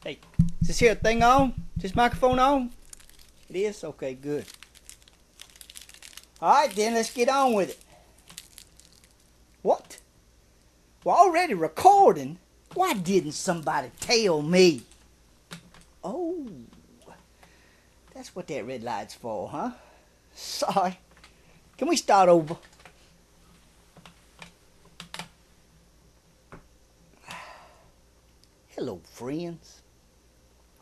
Hey, is this here thing on? Is this microphone on? It is? Okay, good. Alright then, let's get on with it. What? We're already recording? Why didn't somebody tell me? Oh, that's what that red light's for, huh? Sorry. Can we start over? Hello, friends.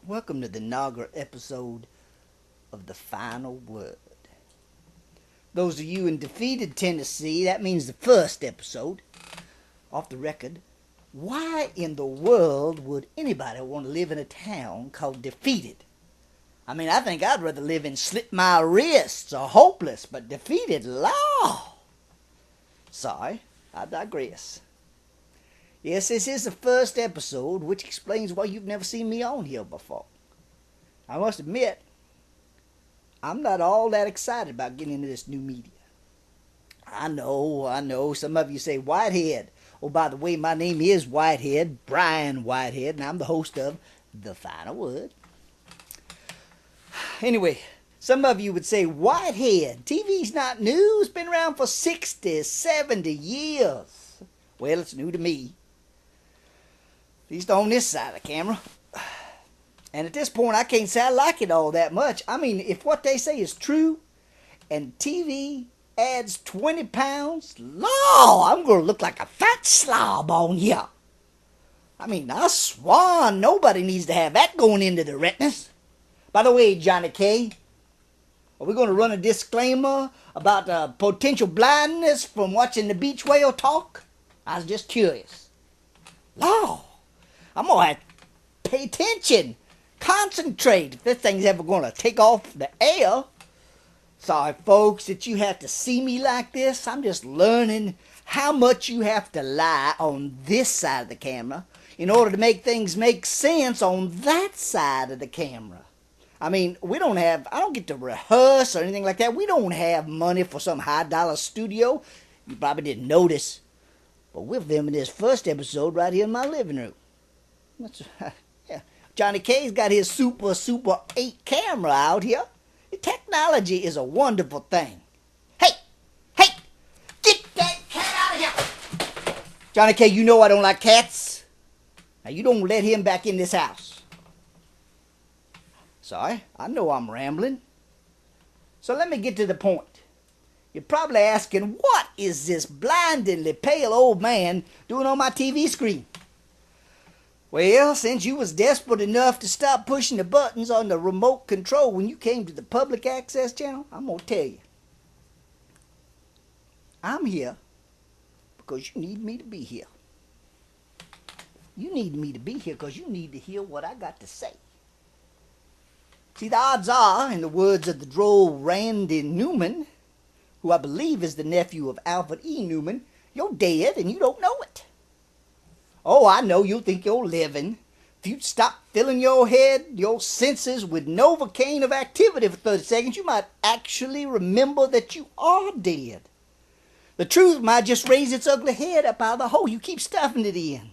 Welcome to the inaugural episode of The Final Word. Those of you in defeated Tennessee, that means the first episode. Off the record, why in the world would anybody want to live in a town called Defeated? I mean, I think I'd rather live in Slit My Wrists or Hopeless, but Defeated, law! Sorry, I digress. Yes, this is the first episode, which explains why you've never seen me on here before. I must admit, I'm not all that excited about getting into this new media. I know, some of you say, Whitehead. Oh, by the way, my name is Whitehead, Brian Whitehead, and I'm the host of The Final Word. Anyway, some of you would say, Whitehead, TV's not new, it's been around for 60, 70 years. Well, it's new to me. At least on this side of the camera. And at this point, I can't say I like it all that much. I mean, if what they say is true, and TV adds 20 pounds, law, I'm going to look like a fat slob on here. I mean, I swan, nobody needs to have that going into the retinas. By the way, Johnny K, are we going to run a disclaimer about potential blindness from watching the beach whale talk? I was just curious. Law, I'm going to have to pay attention. Concentrate if this thing's ever going to take off the air. Sorry, folks, that you have to see me like this. I'm just learning how much you have to lie on this side of the camera in order to make things make sense on that side of the camera. I mean, I don't get to rehearse or anything like that. We don't have money for some high-dollar studio. You probably didn't notice. But we're filming this first episode right here in my living room. Yeah. Johnny K's got his Super 8 camera out here. Technology is a wonderful thing. Hey! Get that cat out of here! Johnny K, you know I don't like cats. Now you don't let him back in this house. Sorry, I know I'm rambling. So let me get to the point. You're probably asking, what is this blindingly pale old man doing on my TV screen? Well, since you was desperate enough to stop pushing the buttons on the remote control when you came to the public access channel, I'm going to tell you. I'm here because you need me to be here. You need me to be here because you need to hear what I got to say. See, the odds are, in the words of the droll Randy Newman, who I believe is the nephew of Alfred E. Newman, you're dead and you don't know it. Oh, I know you'll think you're living. If you'd stop filling your head, your senses with Novocaine of activity for 30 seconds, you might actually remember that you are dead. The truth might just raise its ugly head up out of the hole you keep stuffing it in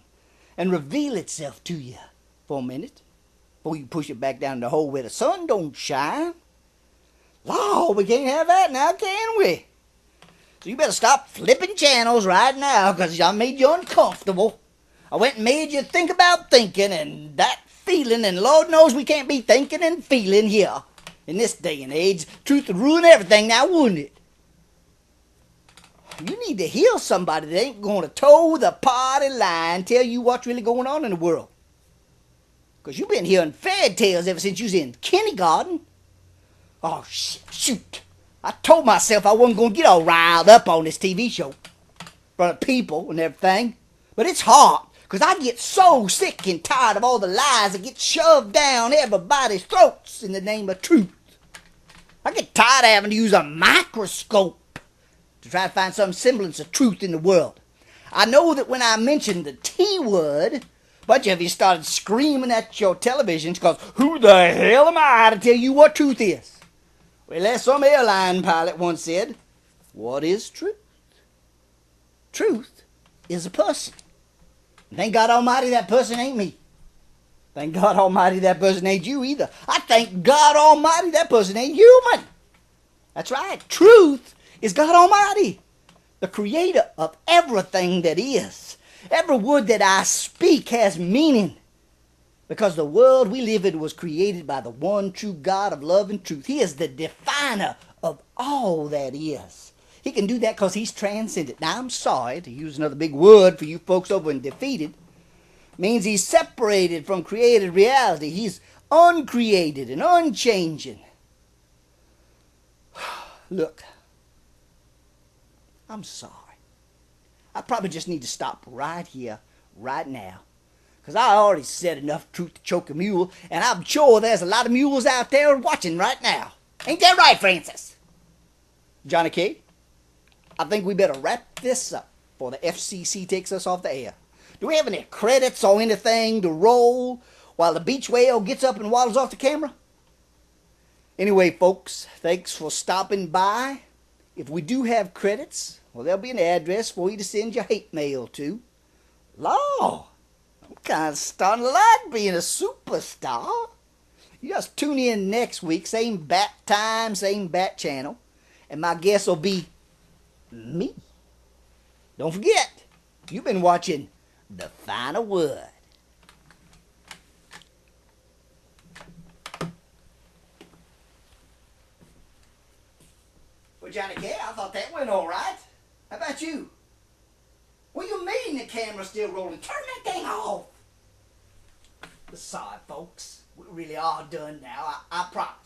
and reveal itself to you for a minute before you push it back down the hole where the sun don't shine. Lord, we can't have that now, can we? So you better stop flipping channels right now because I made you uncomfortable. I went and made you think about thinking and that feeling, and Lord knows we can't be thinking and feeling here in this day and age. Truth would ruin everything now, wouldn't it? You need to hear somebody that ain't going to toe the party line and tell you what's really going on in the world. Because you've been hearing fairy tales ever since you was in kindergarten. Oh, shoot. I told myself I wasn't going to get all riled up on this TV show in front of people and everything. But it's hard. Because I get so sick and tired of all the lies that get shoved down everybody's throats in the name of truth. I get tired of having to use a microscope to try to find some semblance of truth in the world. I know that when I mentioned the T word, a bunch of you started screaming at your televisions because who the hell am I to tell you what truth is? Well, as some airline pilot once said, what is truth? Truth is a person. Thank God Almighty that person ain't me. Thank God Almighty that person ain't you either. I thank God Almighty that person ain't human. That's right. Truth is God Almighty, the creator of everything that is. Every word that I speak has meaning, because the world we live in was created by the one true God of love and truth. He is the definer of all that is. He can do that because he's transcendent. Now, I'm sorry to use another big word for you folks over in defeated. Means he's separated from created reality. He's uncreated and unchanging. Look, I'm sorry. I probably just need to stop right here, right now, because I already said enough truth to choke a mule, and I'm sure there's a lot of mules out there watching right now. Ain't that right, Francis? Johnny K, I think we better wrap this up before the FCC takes us off the air. Do we have any credits or anything to roll while the beach whale gets up and waddles off the camera? Anyway, folks, thanks for stopping by. If we do have credits, well, there'll be an address for you to send your hate mail to. Law, I'm kind of starting to like being a superstar. You just tune in next week, same bat time, same bat channel, and my guest will be me. Don't forget, you've been watching The Final Word. Well, Johnny K, I thought that went all right. How about you? What do you mean the camera's still rolling? Turn that thing off. Sorry, folks. We really are done now. I promise.